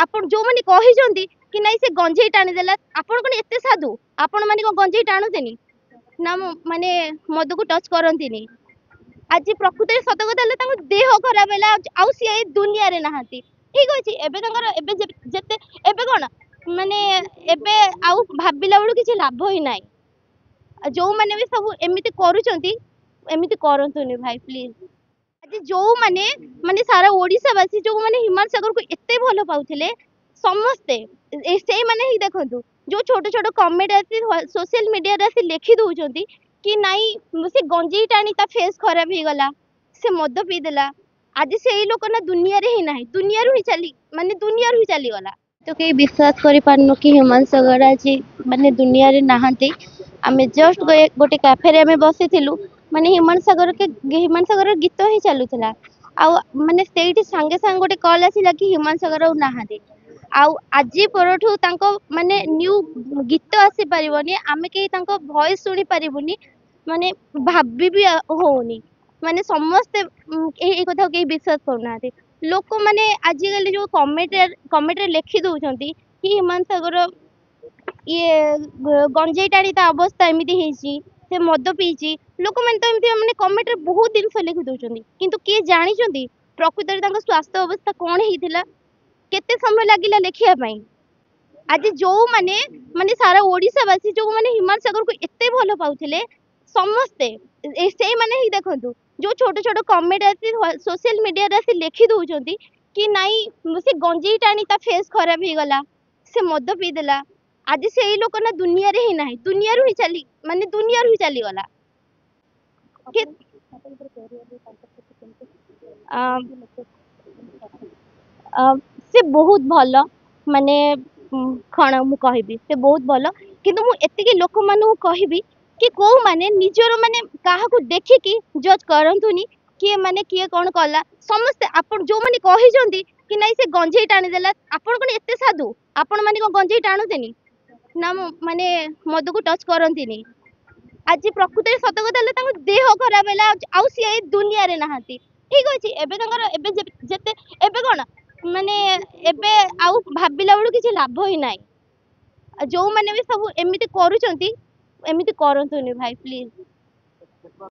आपण जो माने कहिसंती कि नाही से गंजेई टाणी देला आपण कोन एते साधु आपण माने को गंजेई टाणुतेनी ना माने मद को टच करंतीनी आज प्रकृति सत कथा देह खराब है आउ सी दुनिया रे नहांती ठीक अच्छे एबे जेते एबे कौन माने एबे आउ भाबिला बेलू किसी लाभ ही ना जो माने भी सब एमिति करूचंती एमिति करंतुनी भाई प्लीज आज जो माने माने सारा ओडिसा वासी जो माने हिमाल सागर को एते भलो पाउथिले समस्ते से माने ही देखंतु जो छोट छोट कमेंट आसी सोशल मीडिया रे आसी लिखि दउचंती कि नहीं से गंजेई टाणी ता फेस खराब ही गला से मद पी देला आज से ही लोक ना दुनिया रे ही नाही दुनिया रू ही चली माने दुनिया रू ही चली गला तो कई विश्वास करि पारनु कि हिमांशु सागर आज माने दुनिया रे नाहंती आमे जस्ट गोटे कैफे रे आमे बसिथिलु माने हिमांशु सागर गीत ही चलुथला आ माने सेठी संगे संग गोटे कॉल आसिला कि हिमांशु सागर और नाहंती आउ आजी परठू तांको माने न्यू गीत आसी परिबनी आमे के तांको वॉइस सुनी परिबनी माने भाबी भी होनी माने समस्त ए कथा के विश्वास करना लोक माने आजिकल जो कमेंट रे लिखि दउचंती कि हिमांशु सागर ये गंजेई टाणी ता अवस्था एमिति हेची से मद पीची लोक माने तो एमिति माने कमेंट रे बहुत दिन लिखि दउचंती किंतु के जानि चंती प्रकृत रे तांको स्वास्थ्य अवस्था कोन हेतिला केते समय लागिला लेखिया पई आज जो माने माने सारा ओडिसा वासी जो माने हिमाल सागर को एते भलो पाउथिले समस्ते से माने ही देखंतु जो छोट छोट कमेंट आसी सोशल मीडिया रे आसी लिखि दउचंती कि नहीं से गंजेई टाणी ता फेस खराब ही गला से मद पी देला आज से ही लोक ना दुनिया रे ही नाही दुनिया रू ही चली माने दुनिया रू ही चली गला के से बहुत भल माने खण मु कहबी से बहुत भल किंतु मु एतिके लोक मानु कहबी कि को माने निजर माने काहा को देखि कि जज करंतुनी कि माने किए कोन कला समस्त आपण जो माने कहिसंती कि नाही से गंजेई टाणी देला आपण कोन एते साधु आपण माने को गंजेई टाणुतेनी ना माने मद को टच करंतीनी आज प्रकृति सत कथा देह खराब है आउ सी दुनिया रे नहांती ठीक अच्छे एबे जेते एबे कौन माने एबे आउ भाबिला बेलू किसी लाभ ही ना जो माने भी सब एमिति करूचंती एमिति करंतुनी भाई प्लीज।